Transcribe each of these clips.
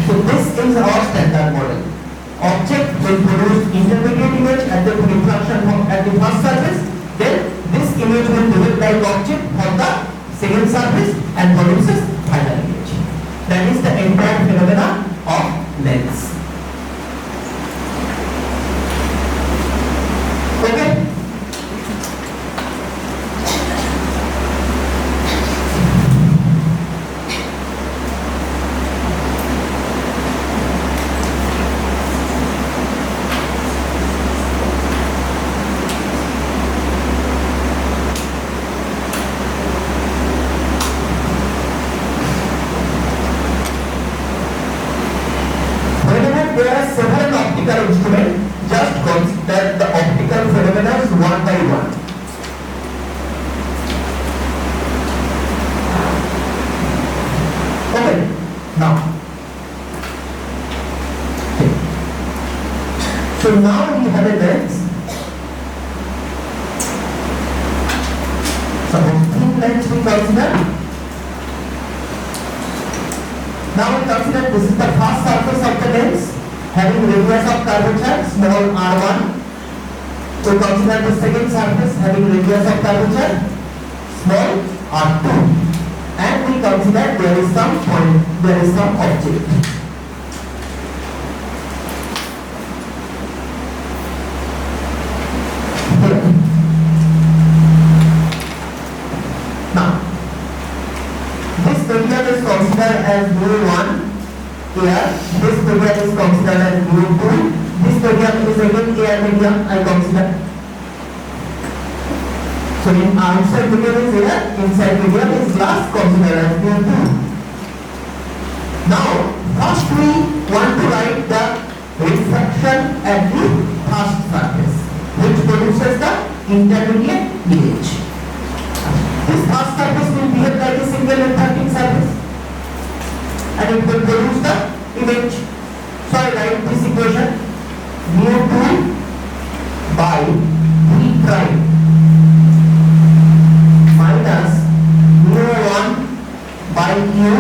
So this is our standard model. Object will produce intermediate image at the refraction at the first surface, then this image will behave like object for the second surface and produces final image. That is the entire phenomena of lens. Okay? There are several optical instruments. Just consider the optical phenomena one by one. Okay. Now. Okay. So now we have a lens. Suppose thin lens we consider. Now we consider this is the first surface of the lens, having radius of curvature small r1. So consider the second surface having radius of curvature small r2, and we consider there is some point, there is some object. Here. Now this medium is considered as mu1 here, this medium is considered as mu2, this medium is again air medium I consider. So in outside medium is air, inside medium is glass, considered as mu2. Now first we want to write the refraction at the first surface, which produces the intermediate image. This first surface will behave like a single refracting surface and it will produce the image. So I write this equation mu2 by v prime minus mu1 by u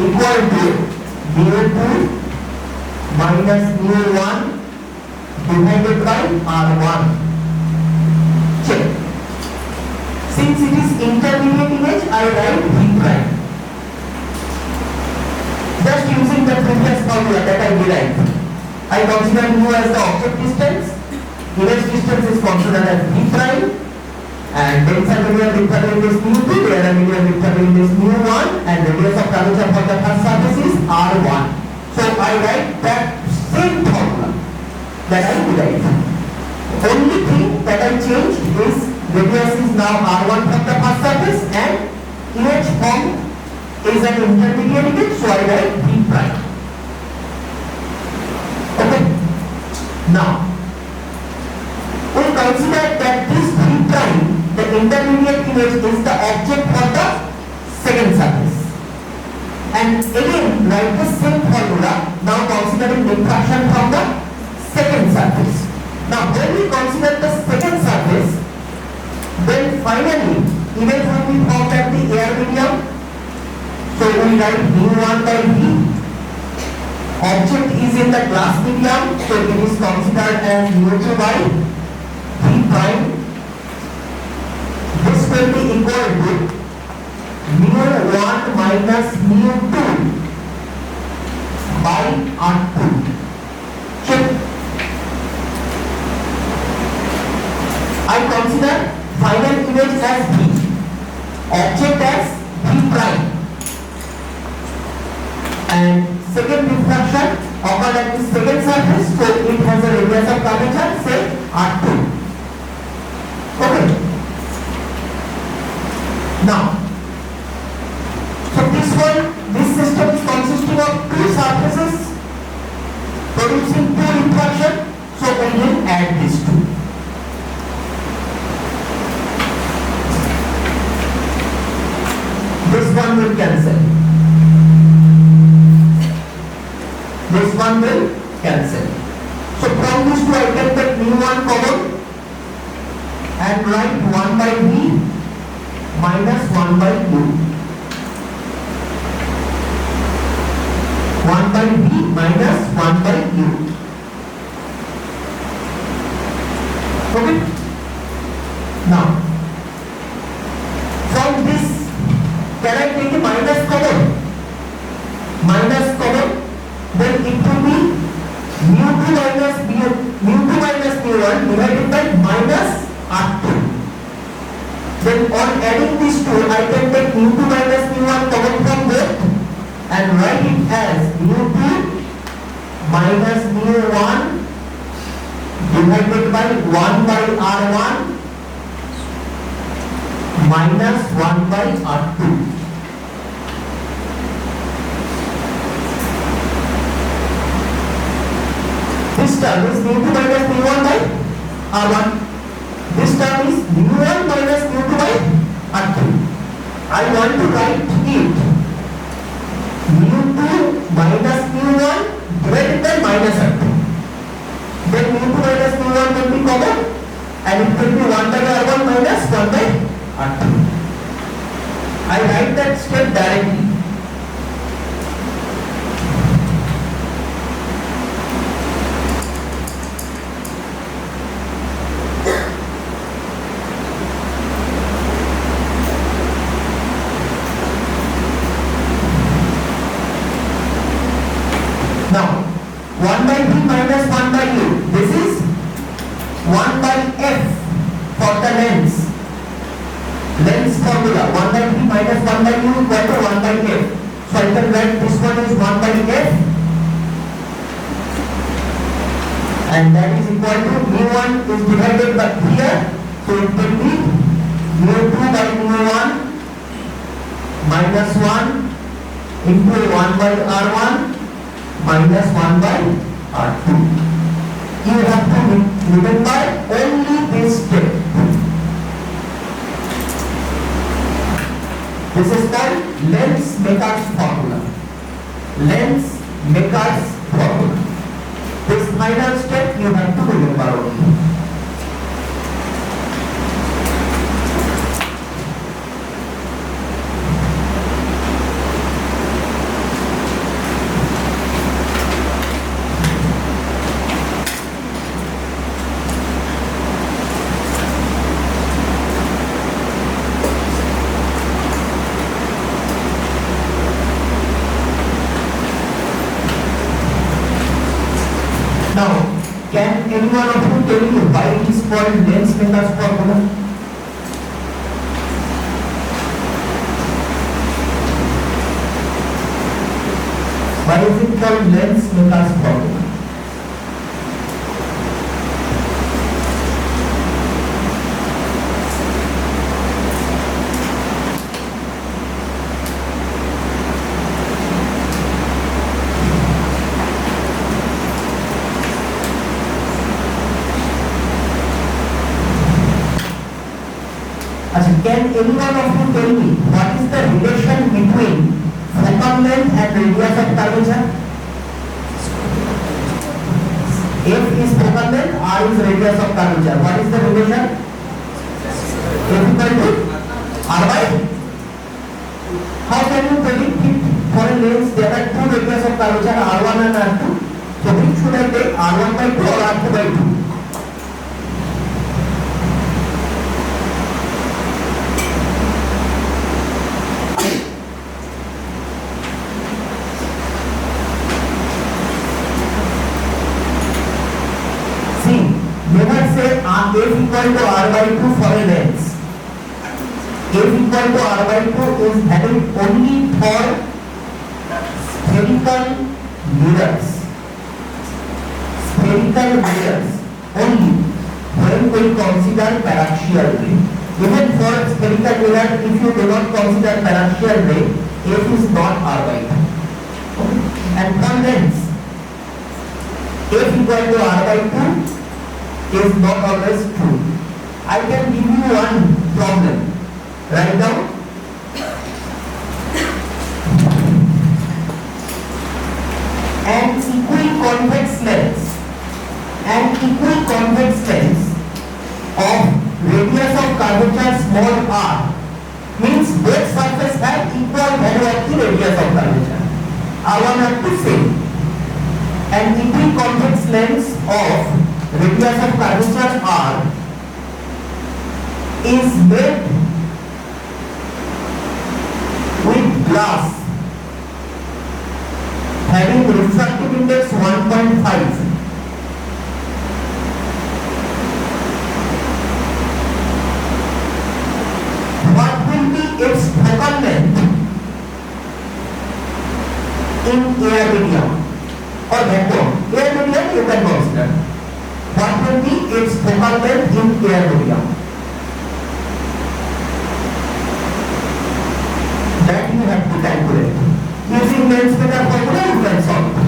equal to mu2 minus mu1 divided by r1. Check. Since it is intermediate image, I write v prime. Just using the previous formula that I derived, I consider mu as the object distance, image distance is considered as v prime, and tensor medium referring is mu2, the other medium referring is mu1, and radius of curvature for the first surface is r1. So I write that same formula that I derived. Only thing that I changed is radius is now r1 from the first surface and image form is an intermediate image, so I write v prime. Okay. Now we consider that this v prime, the intermediate image, is the object for the second surface. And again write the same formula, now considering refraction from the second surface. Now when we consider the second surface, then finally image will be formed at the air medium. So we write mu1 by v. Object is in the glass medium, so it is considered as mu2 by v prime. This will be equal to mu1 minus mu2 by r2. Check. I consider final image as v, object as v prime, and second refraction occurred at the second surface, so it has a radius of curvature, say r2. Okay. Now, so this system is consisting of two surfaces producing two refraction, so we will add these two. This one will cancel. This one will cancel. So from these two I can take mu1 common and write 1 by v minus 1 by u. 1 by v 1 by u. Okay? Now, from this, can I take a minus common? Minus common, then it will be mu2 minus mu1 divided by minus r2. Then on adding these two, I can take mu2 minus mu1 common from both and write it as mu2 minus mu1 divided by 1 by r1 minus 1 by r2. This term is mu2 minus mu1 by r1. This term is mu1 minus mu2 by r2. I want to write it mu2 minus mu1 divided by minus r2. Then mu2 minus mu1 will be common and it will be 1 by r1 minus 1 by r2. I write that step directly. Now, 1 by v minus 1 by u. This is 1 by f for the lens. Lens formula 1 by v minus 1 by u equal to 1 by f. So I can write this one is 1 by f and that is equal to mu1 is divided by here. So it will be mu2 by mu1 minus 1 into 1 by r1 minus 1 by r2. You have to remember only this step. This is called Lenz-Maker's formula. Lenz-Maker's formula. This final step you have to remember only. Now, can anyone of you tell me why it is called Lenz-Maker's formula? Why is it called Lenz-Maker's formula? Can anyone of you tell me what is the relation between focal length and radius of curvature? F is focal length, R is radius of curvature. What is the relation? F equal to R by? How can you predict it for a lens? There are two radius of curvature, R1 and R2. So which should I take, R1 by 2 or R2 by 2? Never say F equal to R by 2 for a lens. F equal to R by 2 is valid only for spherical mirrors. Spherical mirrors only when we consider paraxial ray. Even for spherical mirror, if you do not consider paraxial ray, F is not R by 2. Okay. And for lens, F equal to R by 2 is not always true. I can give you one problem. Write down. An equiconvex lens of radius of curvature small r means both surfaces have equal value of the radius of curvature. R1 are the same. an equiconvex lens of radius of curvature r is made with glass having refractive index 1.5. What will be its focal length in air medium or vacuum? Air medium you can consider. What will be its focal length in air medium? That you have to calculate. Using lens meter formula you can solve.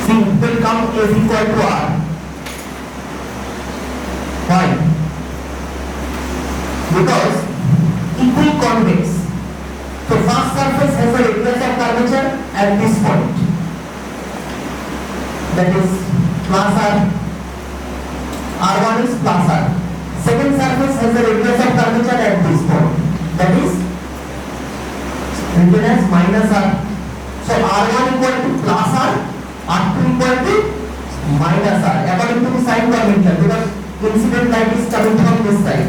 C will come is equal to R. Why? Because equiconvex. So first surface has a radius of curvature at this point. That is plus R. R1 is plus R. Second surface has a radius of curvature at this point. That is written as minus R. So R1 equal to plus R, R2 equal to minus R according to the sign convention, because incident light is coming from this side.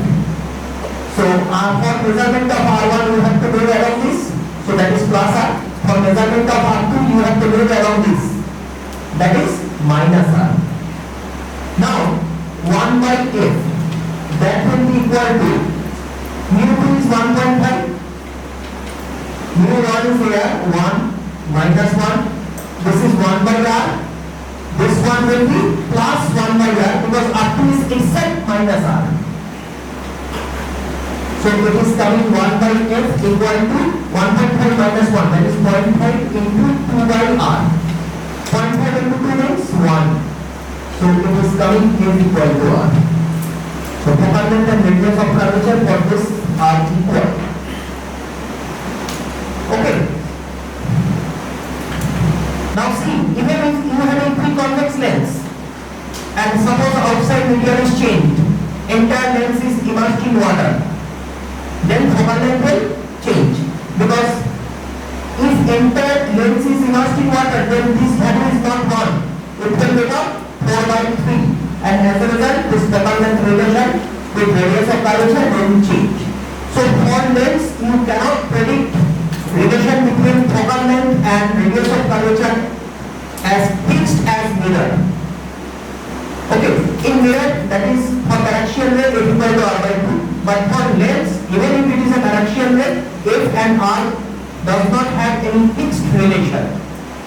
So for measurement of R1 you have to do along this, so that is plus R. For measurement of R2 you have to do along this, that is minus R. Now 1 by f, that will be equal to mu2 is 1.5, mu1 is here 1 minus 1, this is 1 by R, this one will be plus 1 by R because R2 is exact minus R. So it is coming 1 by f equal to 1.5 minus 1, that is 0.5 into 2 by R. 0.5 into 2 means 1. So it is coming f equal to R. So focal length and radius of curvature for this are equal. Okay. Now see, even if you have a equiconvex lens and suppose outside medium is changed, entire lens is immersed in water, then focal length will change, because if entire lens is immersed in water, then this value is not 1, it will become 4 by 3, and as a result this focal length relation with radius of curvature will change. So for lens you cannot predict relation between focal length and radius of curvature as fixed as mirror. Okay, in mirror that is for paraxial ray f equal to R by 2, but for lens even if it is a paraxial ray f and R does not have any fixed relation.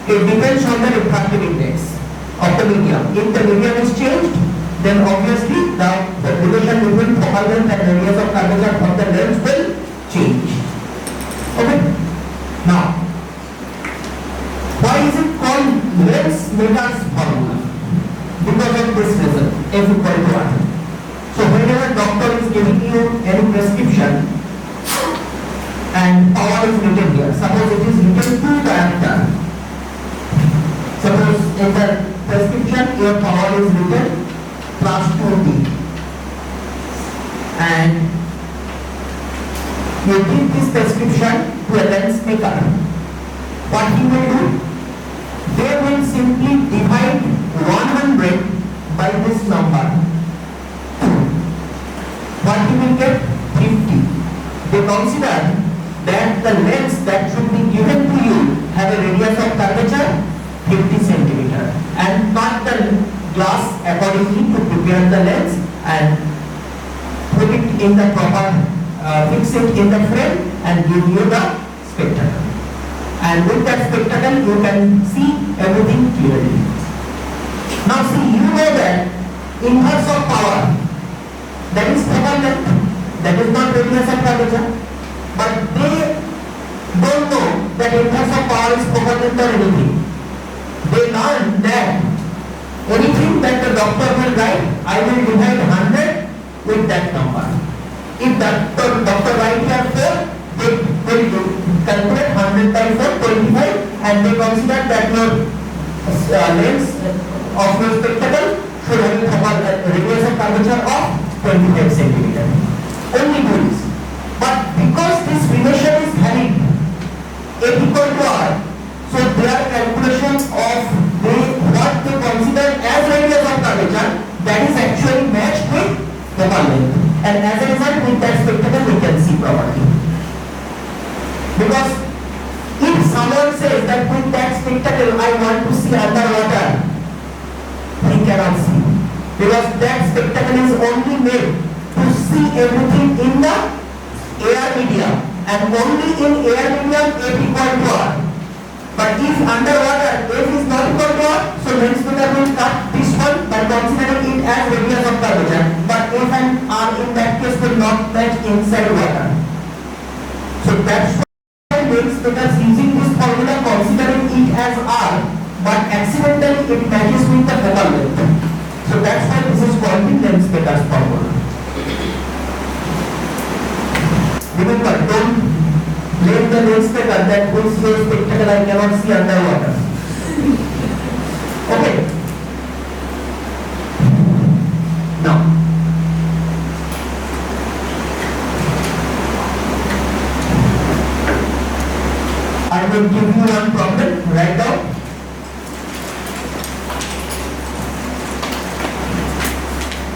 It depends on the refractive index of the medium. If the medium is changed, then obviously the relation between focal length and radius of curvature of the lens will change. Okay. Now, why is it called lens meters formula? Because of this reason. F equal to R. So whenever doctor is giving you any prescription and power is written here, suppose it is written 2 diameter. Suppose in the prescription your power is written plus 2D, and you give this prescription to a lens maker. What he will do? They will simply divide 100 by this number. What he will get? 50. They consider that the lens that should be given to you have a radius of curvature 50 centimeter, and cut the glass accordingly to prepare the lens and put it in the proper, fix it in the frame and give you the spectacle. And with that spectacle you can see everything clearly. Now see, you know that inverse of power, that is focal length, that is not radius of curvature, but they don't know that inverse of power is focal length or anything. They learn that anything that the doctor will write, I will divide 100 with that number. If the doctor write here 4, they will calculate 100 by 4, 25, and they consider that your lens of your spectacle should have a radius of curvature of 25 centimeter. Only do this. But because this relation is valid, F equal to R, so their calculation of what they consider as radius of curvature, that is actually matched with focal length. And as a result, with that spectacle we can see properly. Because if someone says that with that spectacle I want to see underwater, he cannot see. Because that spectacle is only made to see everything in the air medium, and only in air medium F equal to R. But if underwater F is not equal to R, so lens maker will cut this one by considering it as radius of curvature. But F and R in that case will not match inside water. So that's why lens makers using this formula considering it as R, but accidentally it matches with the focal length. So that's why this is called the lens maker's formula. Remember, don't blame the lens maker that with your spectacle I cannot see underwater. Okay. Now, I will give you one problem. Write down.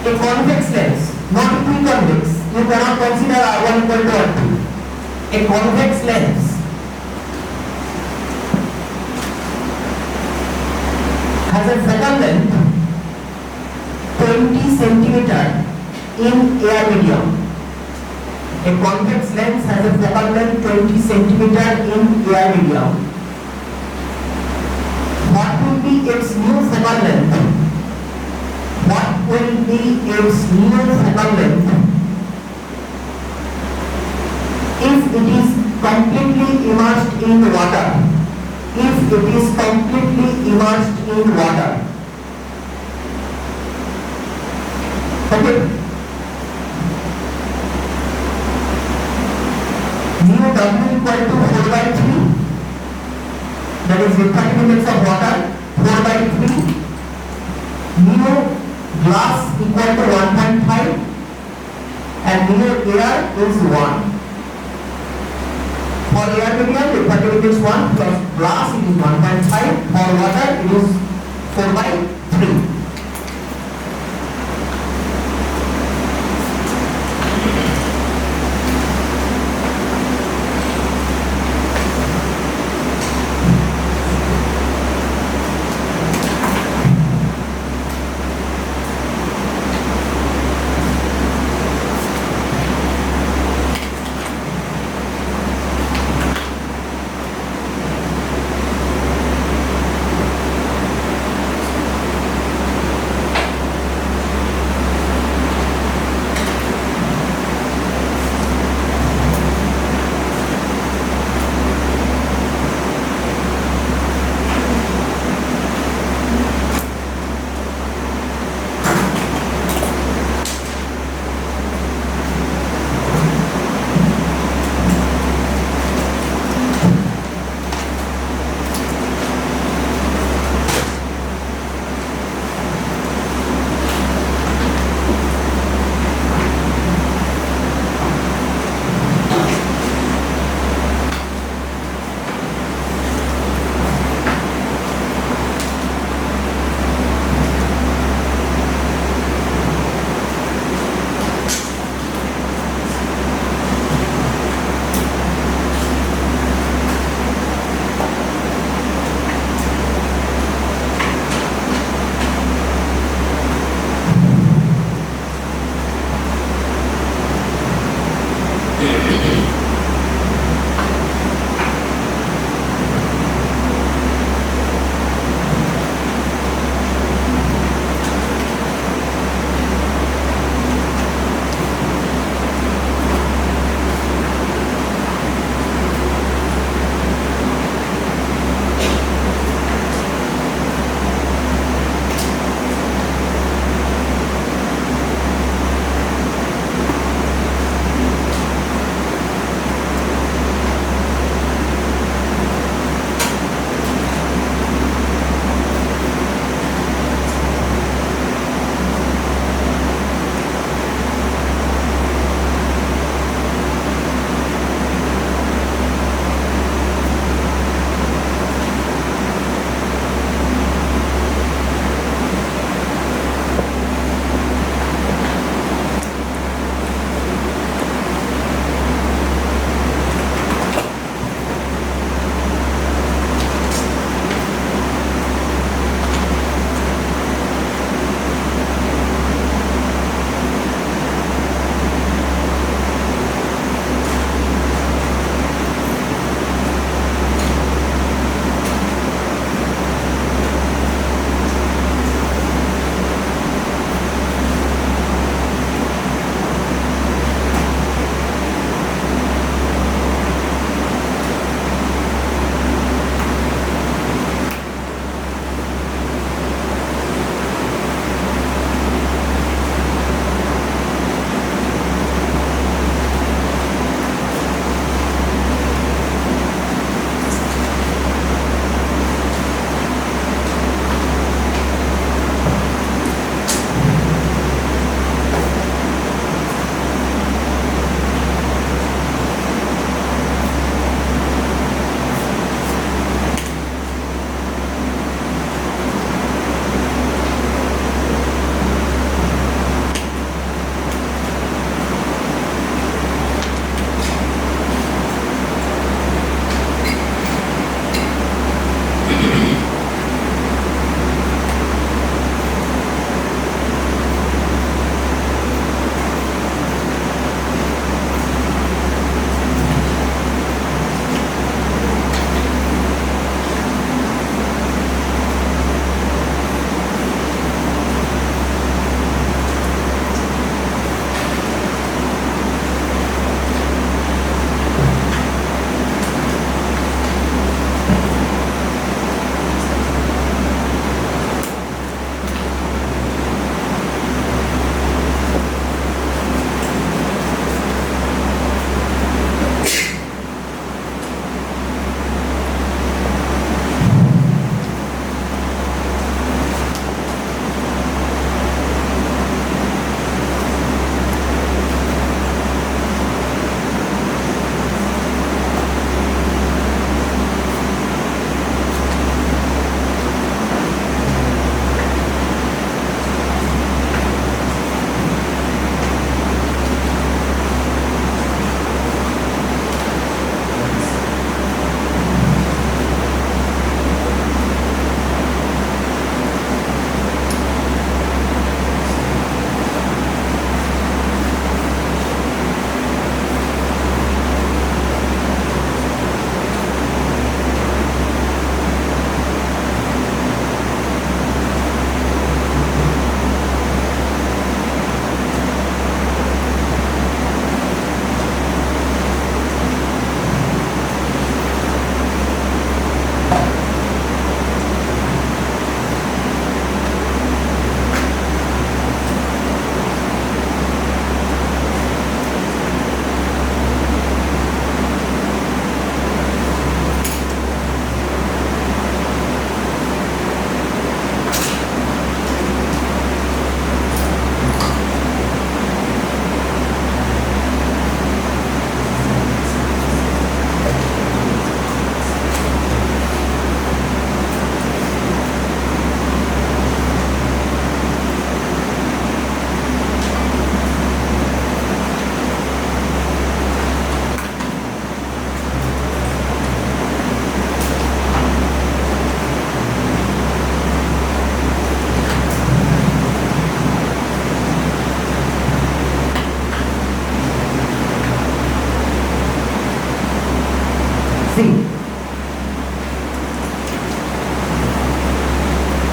A convex lens, not equiconvex. You cannot consider R1 equal to R2. A convex lens has a focal length 20 centimeter in air medium. A convex lens has a focal length 20 centimeter in air medium. What will be its new focal length? What will be its new focal length if it is completely immersed in water? If it is completely immersed in water. Okay. Mu W equal to 4 by 3. That is with 30 minutes of water. 4 by 3. Mu glass equal to 1.5 and mu air is 1. For air medium, the 30 minutes 1 plus glass it is 1.5. For water it is 4 by 3.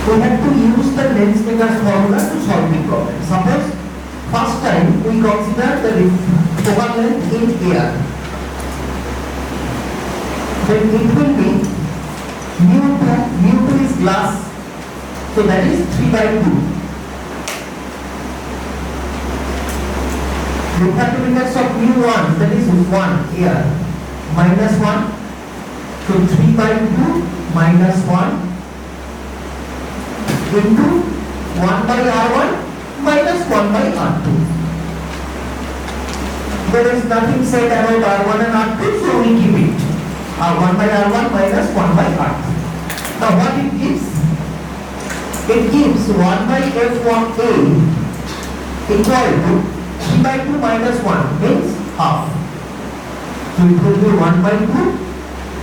we have to use the lens maker's formula to solve the problem. Suppose first time we consider the focal length in air. Then it will be mu2 is glass, so that is 3/2. Refractive index of mu1, that is 1 air, minus 1, so 3/2 minus 1 into 1 by R1 minus 1 by R2. There is nothing said about R1 and R2, so we keep it. 1 by R1 minus 1 by R2. Now what it gives? It gives 1 by F1A equal to 3/2 minus 1 means half. So it will be 1 by 2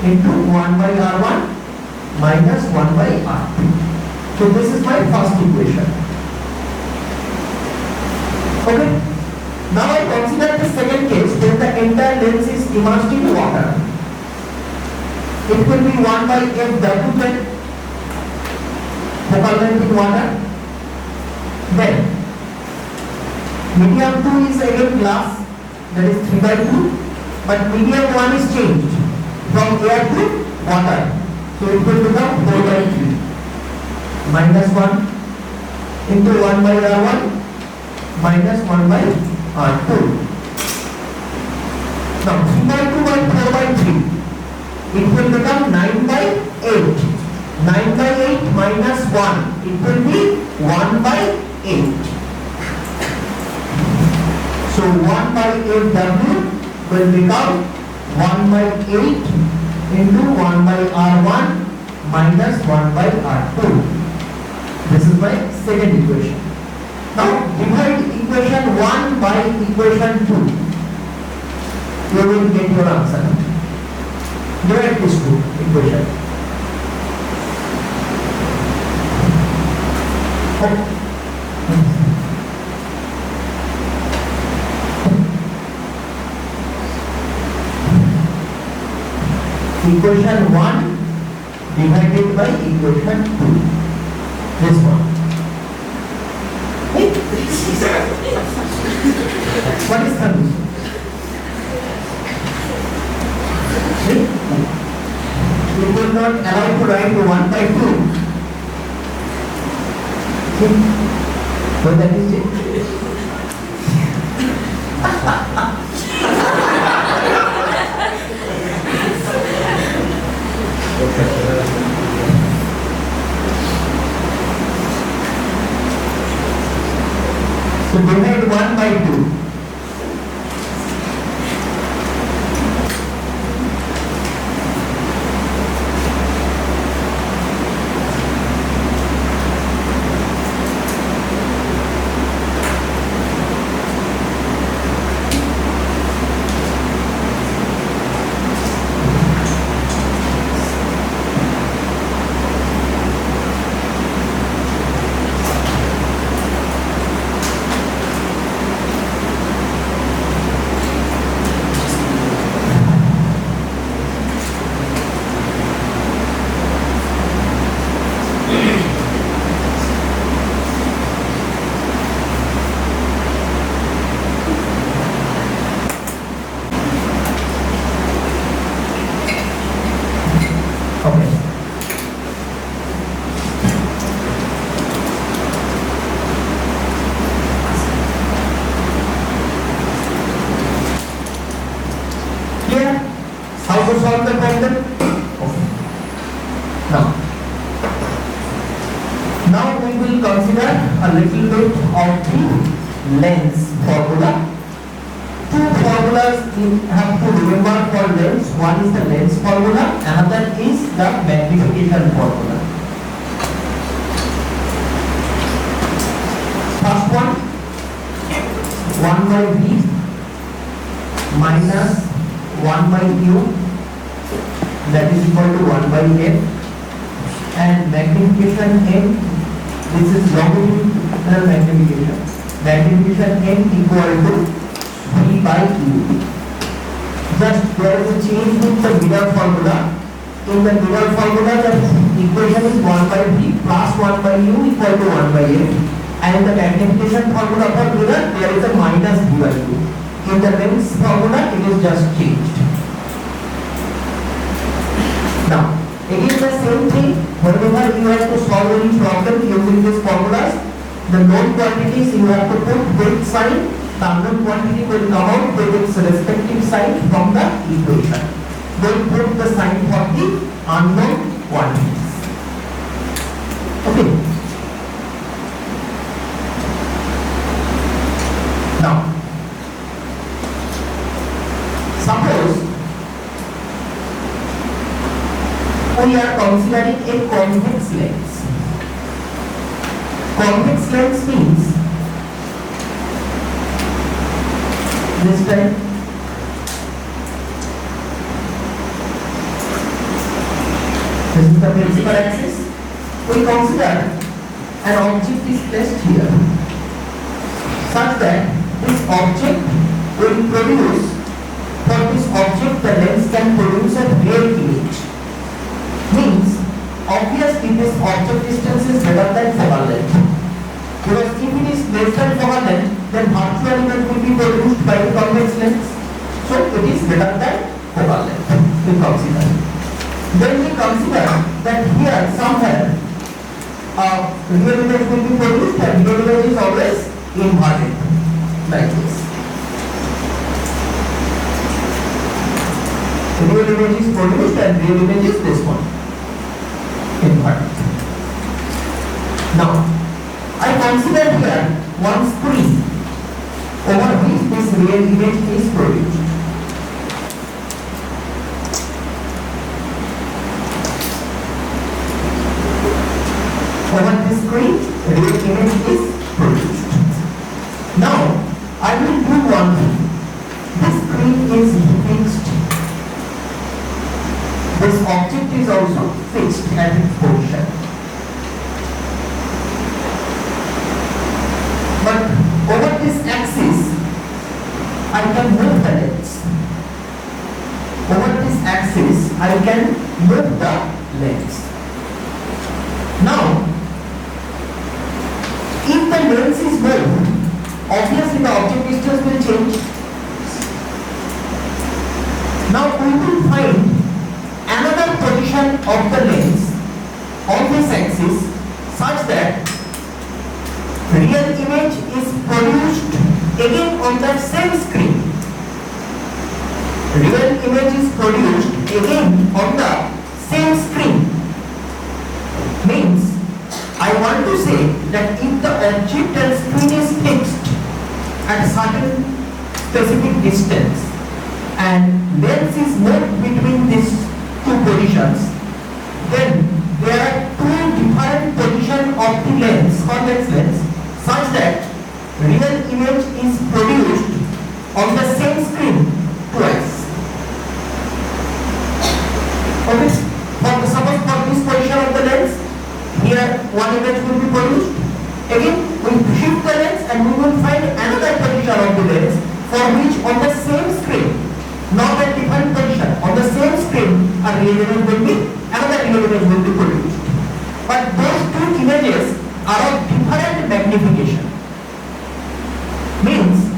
into 1 by R1 minus 1 by R2. So this is my first equation. Okay. Now I consider the second case where the entire lens is immersed in water. It will be 1 by FW10, focal length in water. Then medium 2 is again glass, that is 3/2, but medium 1 is changed from air to water, so it will become 4/3 minus 1 into 1 by R1 minus 1 by R2. Now 3/2 by 4/3, it will become 9/8. 9/8 minus 1, it will be 1/8. So 1 by FW will become 1/8 into 1 by R1 minus 1 by R2. This is my second equation. Now divide equation 1 by equation 2. You will get your answer. Divide these two equations. Equation 1 divided by equation 2. This one. What is condition? You will not allow to write 1/2. So that is it. So divide 1/2. Okay. Clear? How to solve the problem? Okay. Now we will consider a little bit of the lens formula. Two formulas you have to remember for lens. One is the lens formula, another is the magnification formula. First one, 1 by V minus 1 by U, that is equal to 1 by F, and magnification M, this is longitudinal magnification. Magnification M equal to V by U. Just there is a change in the middle formula. In the middle formula, the equation is 1 by V plus 1 by u equal to 1 by m, and in the magnification formula for mirror there is a minus b by u. In the lens formula it is just changed. Now again the same thing, whenever you have to solve any problem using these formulas, the known quantities you have to put with sign, the unknown quantity will come out with its respective sign from the equation. Then put the sign for the unknown quantities. Okay. Now, suppose we are considering a convex lens. Convex lens means this time this is the principal axis. We consider an object is placed here such that this object will produce, for this object the lens can produce a real image. Means obviously this object distance is greater than focal length, because if it is less than focal length then virtual image will be produced by the convex lens, so it is greater than focal length. We consider. Then we consider that here somewhere real image will be produced, and real image is always inverted like this. Real image is produced and real image is this one, inverted. Now I consider here one screen over which this real image is produced. Over this screen, real image is produced. Now, I will do one thing. This screen is fixed. This object is also fixed at its position. But over this axis, I can move the lens. Over this axis, I can move the lens. Now, if the lens is moved, obviously the object distance will change. Now we will find another position of the lens on this axis such that real image is produced again on that same screen. Real image is produced again on the same screen. Means I want to say that if the object and screen is fixed at a certain specific distance and lens is moved between these two positions, then there are two different positions of the lens, convex lens, such that real image is produced on the same screen twice. Okay, suppose for this position of the lens, here one image will be produced. Again, we shift the lens and we will find another position of the lens for which on the same screen, not at different position, on the same screen a real image will be, another real image will be produced. But those two images are of different magnification. Means,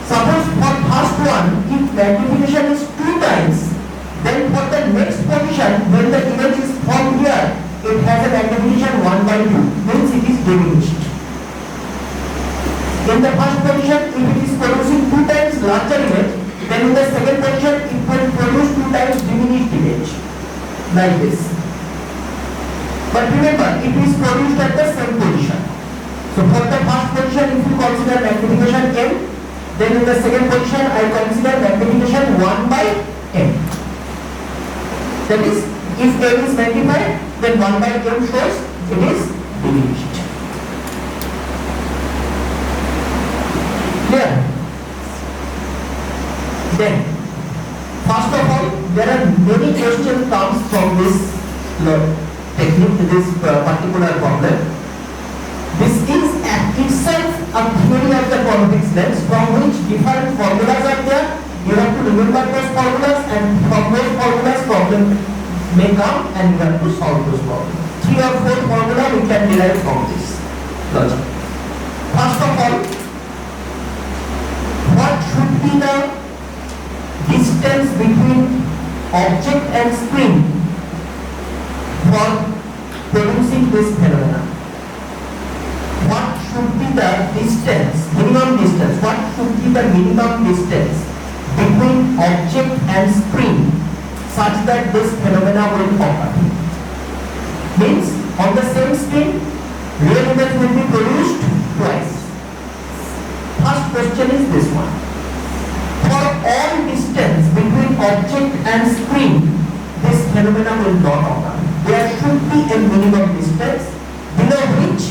suppose for first one, if magnification is 2 times, then for the next position, when the image is from here, it has a magnification 1 by 2, means it is diminished. In the first position, if it is producing 2 times larger image, then in the second position, it will produce 2 times diminished image, like this. But remember, it is produced at the same position. So for the first position, if you consider magnification m, then in the second position, I consider magnification 1 by m. That is, if m is magnified, then 1 by m shows it is diminished. Clear? Then, first of all, there are many questions comes from this technique, this particular problem. This is itself a theory of the convex lens from which different formulas are there. You have to remember those formulas, and from those formulas problem may come and you have to solve those problems. 3 or 4 formula we can derive from this logic. First of all, what should be the distance between object and screen for producing this phenomena? What should be the distance, minimum distance? What should be the minimum distance between object and screen such that this phenomena will occur? Means on the same screen, real image will be produced twice. First question is this one. For all distance between object and screen, this phenomena will not occur. There should be a minimum distance below which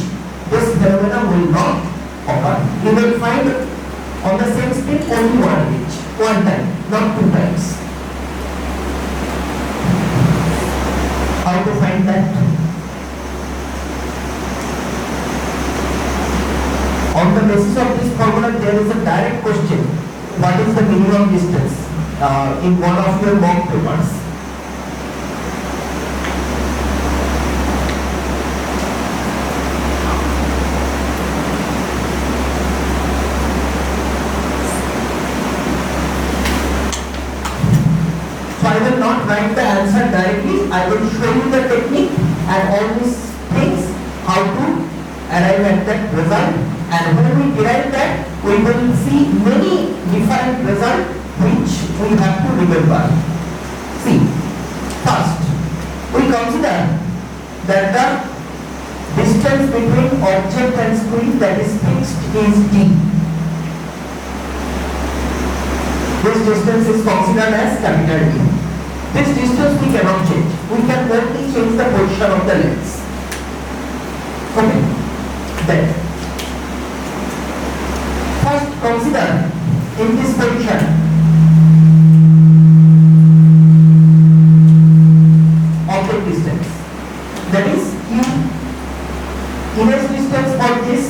this phenomena will not occur. You will find on the same screen only one image, one time, not 2 times. How to find that? On the basis of this formula, there is a direct question. What is the minimum distance in one of your mock papers? So I will not write the answer directly. I will show you the technique and all these things, how to arrive at that result. And when we derive that, we will see many different results which we have to remember. See, first, we consider that the distance between object and screen that is fixed is d. This distance is considered as capital D. This distance we cannot change. We can only change the position of the lens. Okay. Then, first consider in this position object distance, that is Q. Image distance for this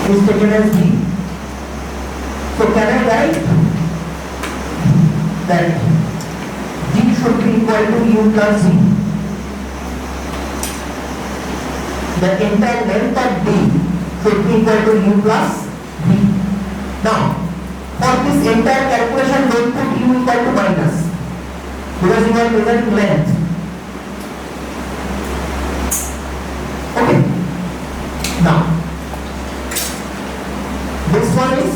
is taken as D. So can I write that D should be equal to U plus Z? The entire length of D should be equal to U plus B. Now, for this entire calculation, don't put U equal to minus, because you are measuring length. Okay. Now, this one is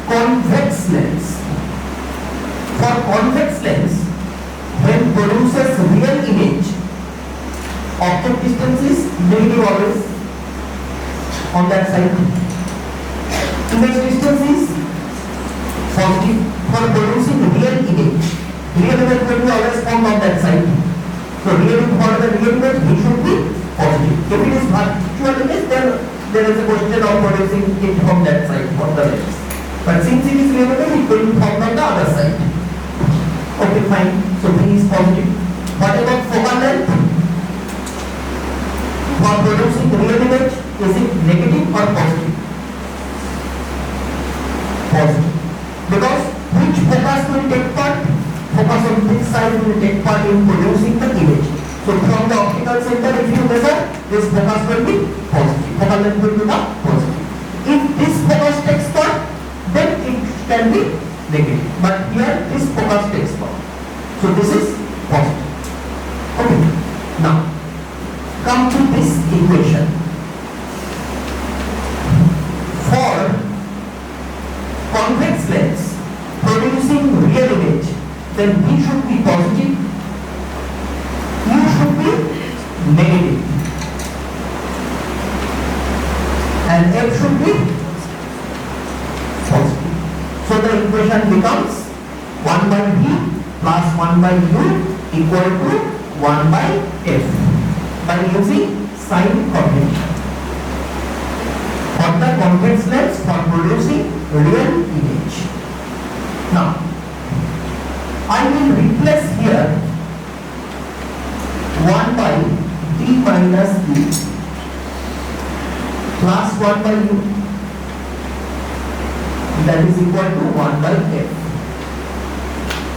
convex lens. For convex lens, when produces real image, object distance is negative always on that side. Image distance is positive. For producing real image will be always found on that side. So real, for the real image, it should be positive. If it is virtual image, then there is a question of producing it from that side, from the lens. But since it is real image, it will be found on the other side. Okay, fine. So B is positive. What about focal length? For producing real image, is it negative or positive? Positive. Because which focus will take part? Focus on this side will take part in producing the image. So from the optical center, if you measure, this focus will be positive. Focal length will be positive. If this focus takes part, then it can be negative. But here this focus takes part. So this is positive. Okay. Now, come to this equation. For convex lens producing real image, then B should be positive, U should be negative, and F should be positive. So the equation becomes 1 by B plus 1 by U equal to 1 by F by using sign convention for the convex lens for producing real image. Now, I will replace here 1 by D minus E plus 1 by U, that is equal to 1 by F.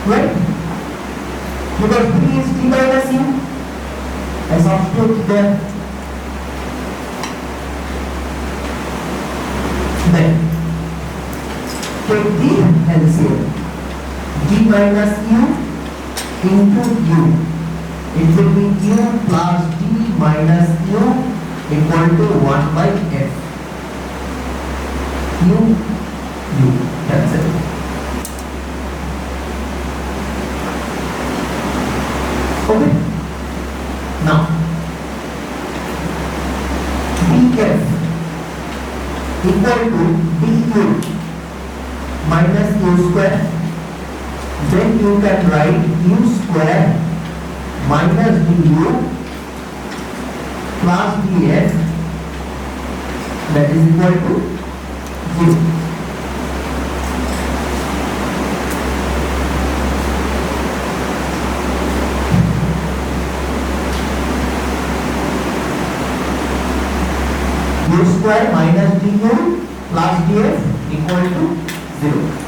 Right? because 3 is d minus u. I substitute there. Then take the LCM. D minus u into u. It will be u plus d minus u equal to 1 by f. U. That's it. Okay. Now, df equal to du minus u square. Then you can write u square minus du plus df, that is equal to 0. U square minus du plus df equal to 0.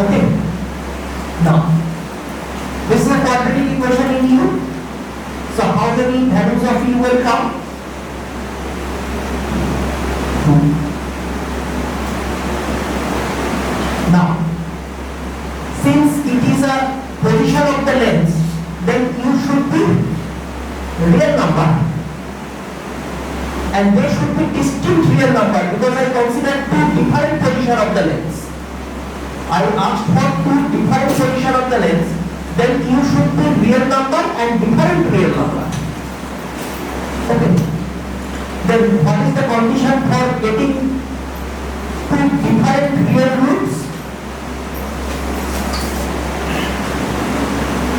Okay. Now, this is a quadratic equation in U. So, how many values of U will come? 2. Now, since it is a position of the lens, then U should be real number, and they should be distinct real number, because I consider 2 different position of the lens. I asked for 2 different position of the lens, then U should be real number and different real number. Okay. Then what is the condition for getting 2 different real roots?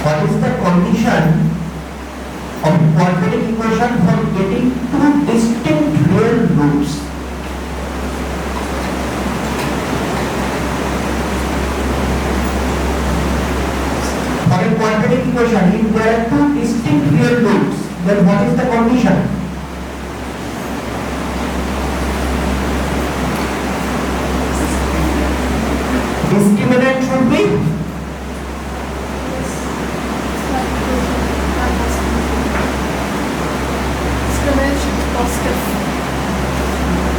What is the condition of quadratic equation for getting 2 distinct real roots? For a quadratic equation, if there are 2 distinct real roots, then what is the condition? Discriminant should be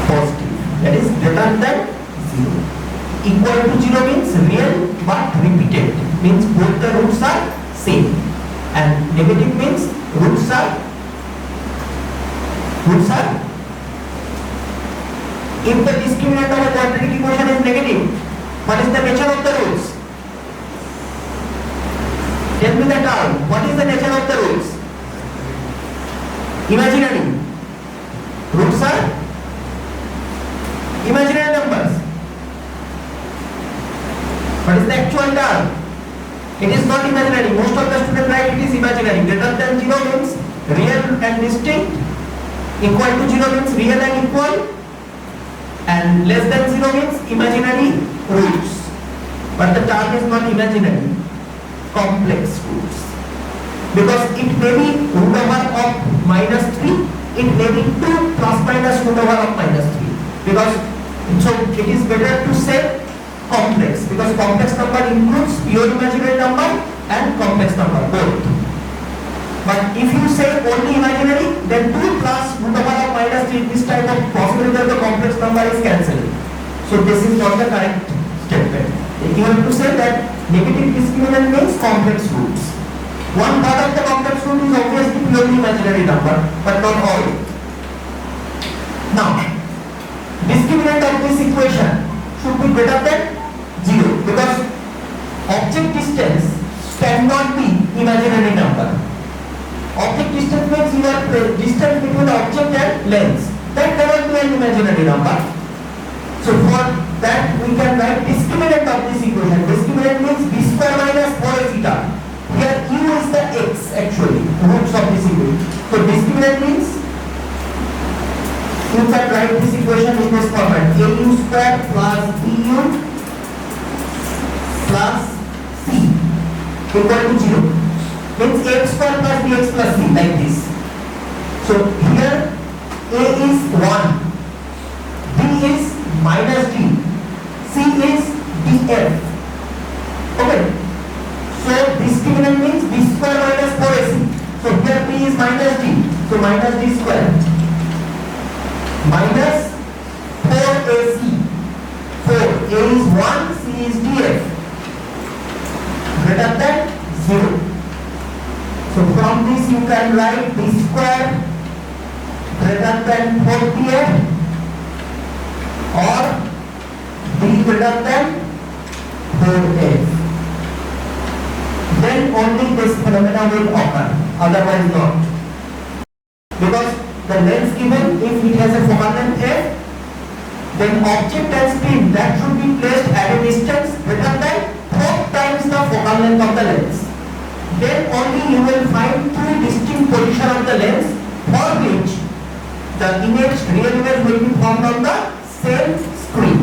positive. That is greater than 0. Equal to 0 means real but repeated, means both the roots are same, and negative means roots are if the discriminant of a quadratic equation is negative, what is the nature of the roots? Tell me the term. What is the nature of the roots? Imaginary. Roots are imaginary numbers. What is the actual term? It is not imaginary. Most of the students write it is imaginary. Greater than 0 means real and distinct. Equal to 0 means real and equal. And less than 0 means imaginary roots. But the term is not imaginary. Complex roots. Because it may be root over of -3. It may be 2 plus minus root over of -3. Because so it is better to say complex, because complex number includes pure imaginary number and complex number both. But if you say only imaginary, then 2 plus root over of -3, this type of possibility of the complex number is cancelled. So this is not the correct statement. You have to say that negative discriminant means complex roots. One part of the complex root is obviously purely imaginary number, but not all. Now, discriminant of this equation should be greater than 0, because object distance cannot be imaginary number. Object distance means your distance between the object and lens. That cannot be an imaginary number. So for that we can write discriminant of this equation. Discriminant means b square minus 4ac theta. Here u is the x actually, roots of this equation. So discriminant means you can write this equation in this format: au square plus bu plus c equal to 0. Means a square plus bx plus c, like this. So here a is 1, b is minus d, c is df. Okay. So discriminant means b square minus 4ac. So here b is minus d. So minus d square minus 4ac. 4, a is 1, c is df. Greater than 0. So from this you can write b square greater than 4df or b greater than 4f. Then only this phenomena will occur, otherwise not. Because the lens given, if it has a focal length f, then object and screen that should be placed at a distance greater than 4 times the focal length of the lens. Then only you will find two distinct positions of the lens for which the real image will be formed on the same screen,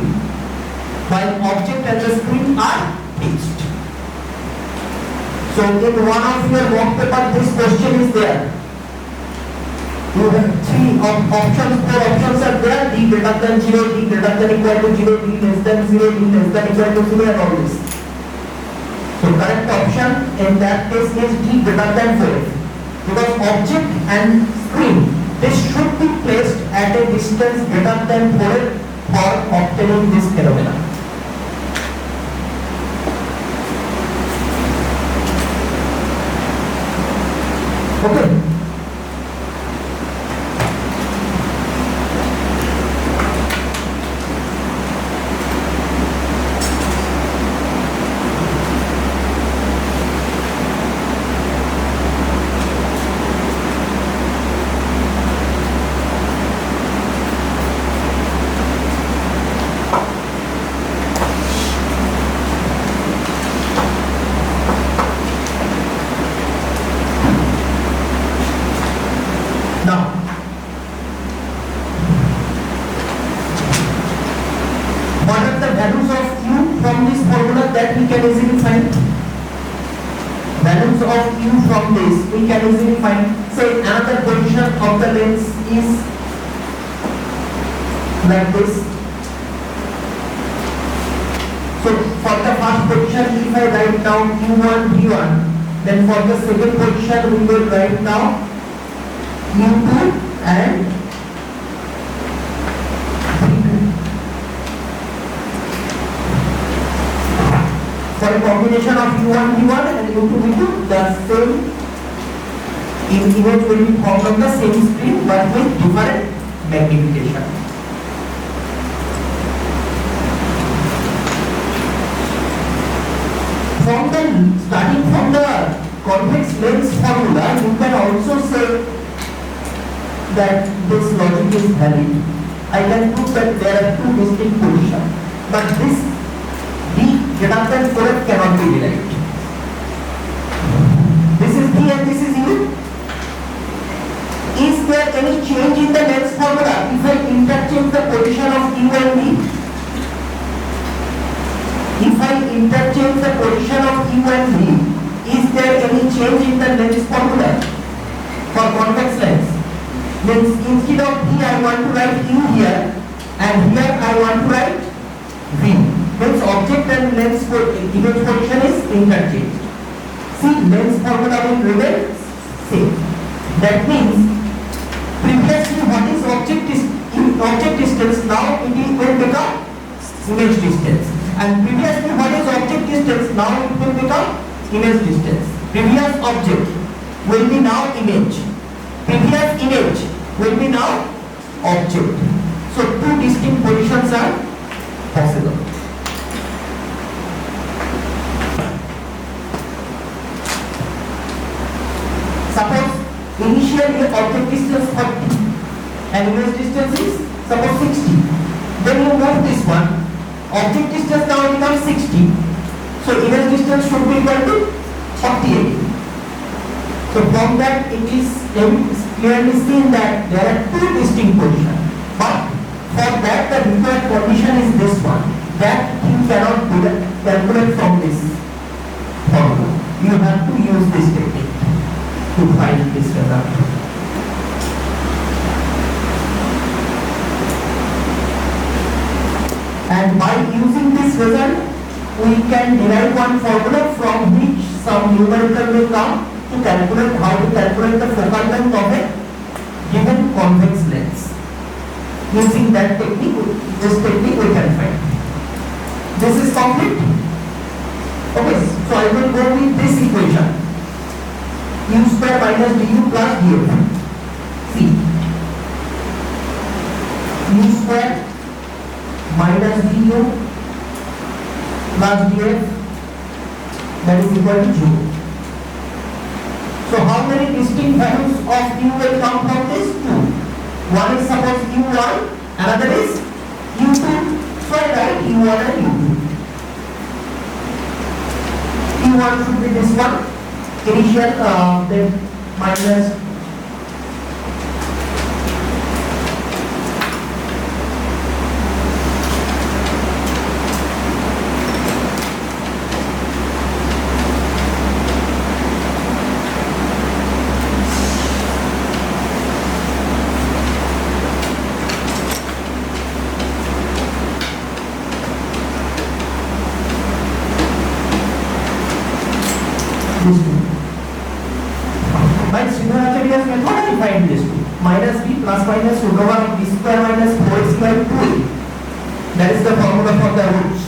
while object and the screen are fixed. So in one of your mock paper this question is there. You have 3 options, 4 options are there: d greater than 0, d greater than equal to 0, d less than 0, d less than equal to 0, and all this. So correct option in that case is d greater than 4, because object and screen, this should be placed at a distance greater than 4 for obtaining this phenomena. Okay. Now, what are the values of u from this formula that we can easily find? Values of u from this we can easily find. Say another position of the lens is like this. So for the first position, if I write down u1, v1, then for the second position we will write now u2 and v2. For a combination of u1 v1 and u2 v2, the same image will be formed on the same screen but with different magnification. Starting from the convex lens formula, you can also say that this logic is valid. I can prove that there are two distinct positions, but this d greater than 4f cannot be derived. This is d and this is u. Is there any change in the lens formula if I interchange the position of u and v? If I interchange the position of u and v, is there any change in the lens formula for convex lens? Means instead of v I want to write u here, and here I want to write v. Means object and lens image position is interchanged. See, lens formula will remain same. That means previously what is object distance, now it will become image distance. And previously what is object distance, now it will become image distance. Previous object will be now image. Previous image will be now object. So two distinct positions are possible. Suppose initially object distance 30 and image distance is suppose 60. Then you move this one. Object distance now becomes 60. So image distance should be equal to 48. So from that it is clearly seen that there are two distinct positions. But for that the required condition is this one. That you cannot calculate from this formula. You have to use this technique to find this result. And by using this result, we can derive one formula from which some numerical will come to calculate how to calculate the focal length of a given convex lens. Using that technique, this technique we can find. This is complete. Okay, so I will go with this equation. U square minus du plus df. See, u square minus du plus df, that is equal to 0. So how many distinct values of u will come from this? 2. One is suppose u1, another is u2. So I write u1 and u2. u1 should be this one, initial then minus by Srinivasacharyya's method I find this two. Minus b plus minus root over b square minus 4ac by 2a. That is the formula for the roots.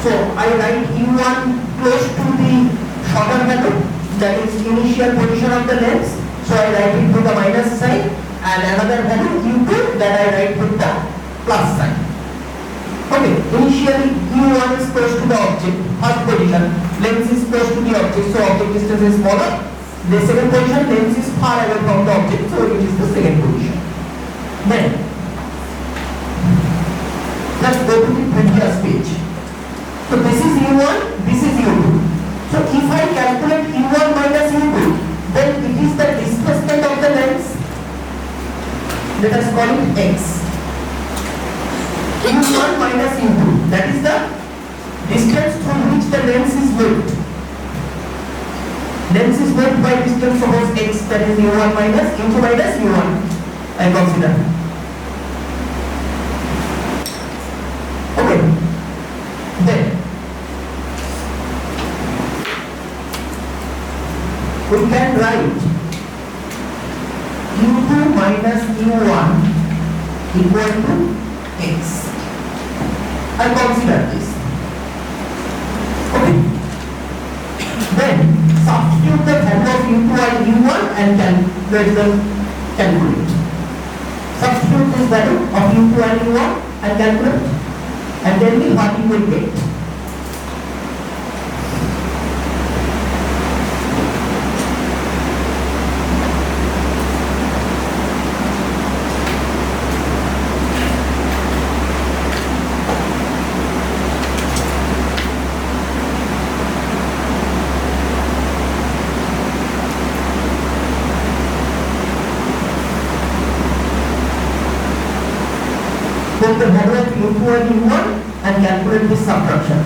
So I write u1 close to the shorter value, that is initial position of the lens. So I write it with the minus sign, and another value u2 that I write with the plus sign. Okay, initially u1 is close to the object, first position. Lens is close to the object, so object distance is smaller. The second position, lens is far away from the object, so it is the second position. Then, let's go to the previous page. So this is u1, this is u2. So if I calculate u1 minus u2, then it is the displacement of the lens. Let us call it x. u1 minus u2, that is the distance through which the lens is moved. Lens is moved by distance suppose x, that is u1 minus u2 minus u1. I consider. Okay. Then we can write u2 minus u1 equal to x. I consider this. Okay. Then substitute the value of u2 and u1 and calculate. Substitute this value of u2 and u1 and calculate, and tell me what you will get. Put the value of u2 and u1 and calculate this subtraction.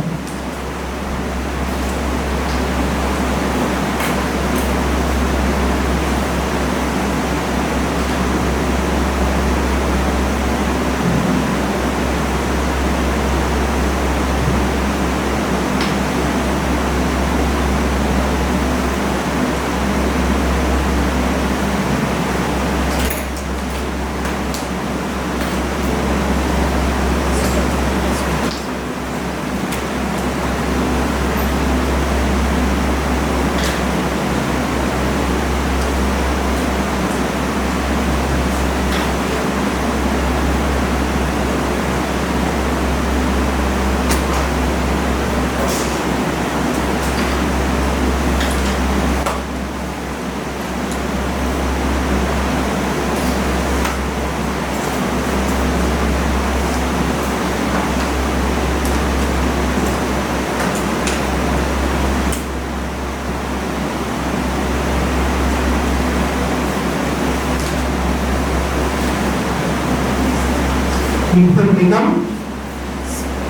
it will become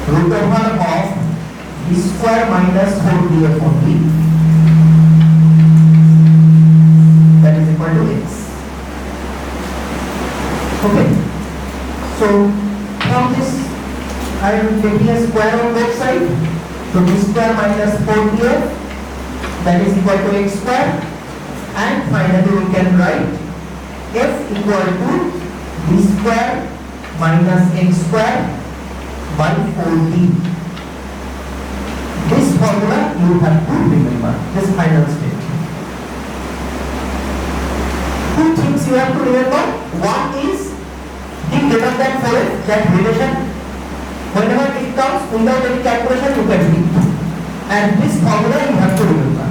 root over of b square minus 4df only, that is equal to x. Okay, so from this I am taking a square on both sides, so b square minus 4df, that is equal to x square, and finally we can write f equal to b square minus x square by 4d. This formula you have to remember, this final step. Two things you have to remember. One is d greater than 4f, that relation, whenever it comes without any calculation you can read. And this formula you have to remember.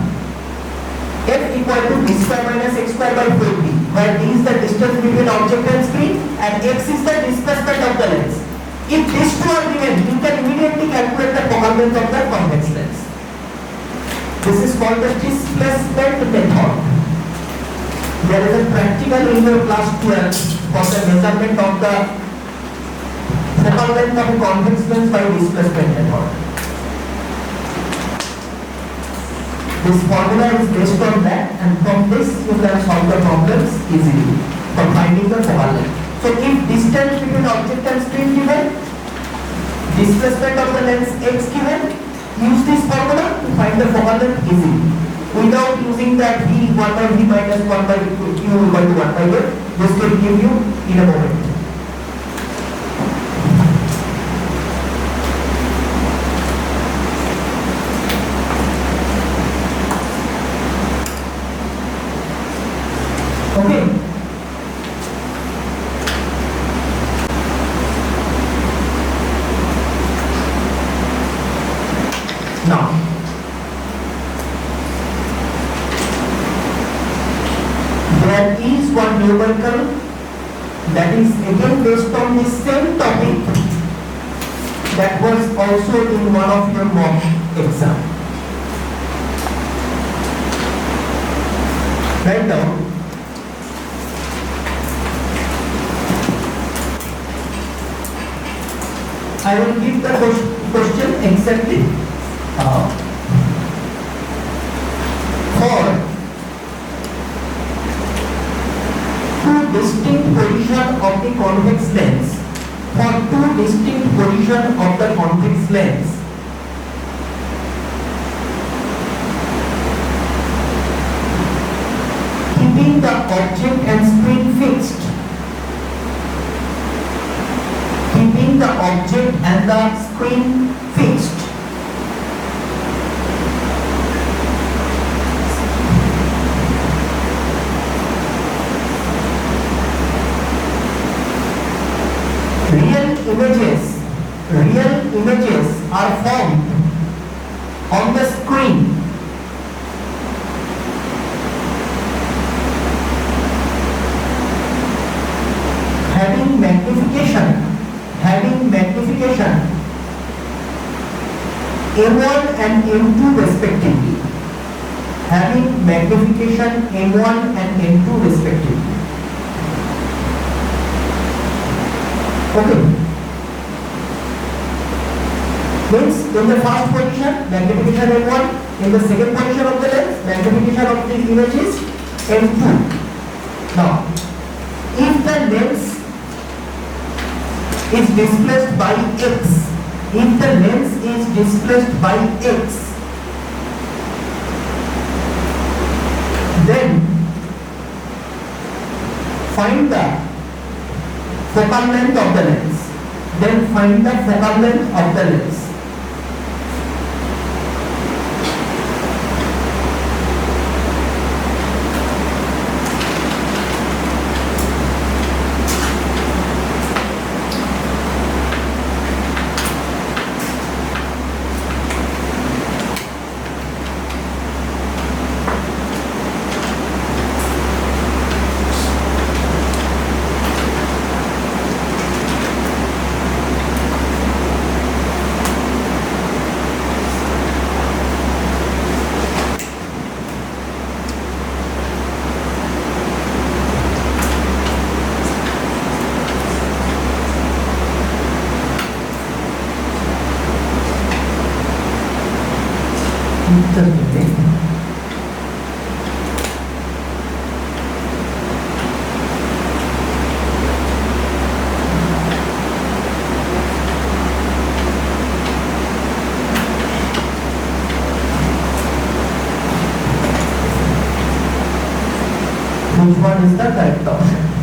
F equal to b square minus x square by 4d, where d is the distance between object and screen and x is the displacement of the lens. If these two are given, you can immediately calculate the focal length of the convex lens. This is called the displacement method. There is a practical in your class 12 for the measurement of the focal length of a convex lens by displacement method. This formula is based on that, and from this you can solve the problems easily for finding the focal length. So if distance between object and screen given, displacement of the lens x given, use this formula to find the focal length easily without using that v 1 by v minus 1 by q equal to 1 by f. This will give you in a moment. Okay. Now, there is one numerical that is again based on the same topic that was also in one of your mock exam. Write down. I will give the question exactly. For two distinct positions of the convex lens, keeping the object and screen fixed, Real images are formed on the screen having magnification M1 and M2 respectively. Okay. Means in the first position magnification M1, in the second position of the lens magnification of the image is M2. Now, if the lens is displaced by x, then find the focal length of the lens. Just a minute. Which one is the correct option?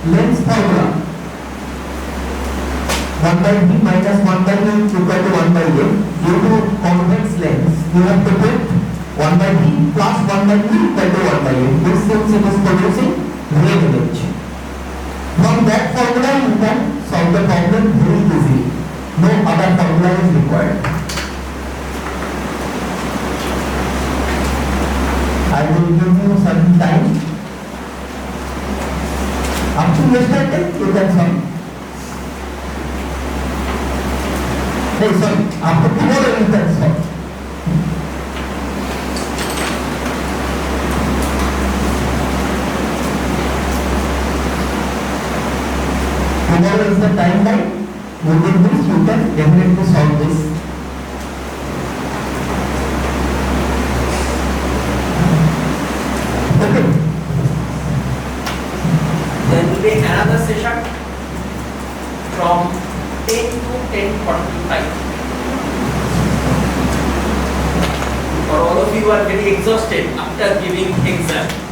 length formula 1 by b minus 1 by a is equal to 1 by a. Due to convex length, you have to put 1 by b plus 1 by b equal to 1 by a. This since it is producing ray image. From that formula, you can solve the problem very easily. timeline is required. I will give you certain time. Up to yesterday, you can solve. No, sorry, after tomorrow you can solve. Tomorrow is the timeline. Within this, you can definitely solve this. Okay. There will be another session from 10 to 10:45. For all of you are very exhausted after giving exam.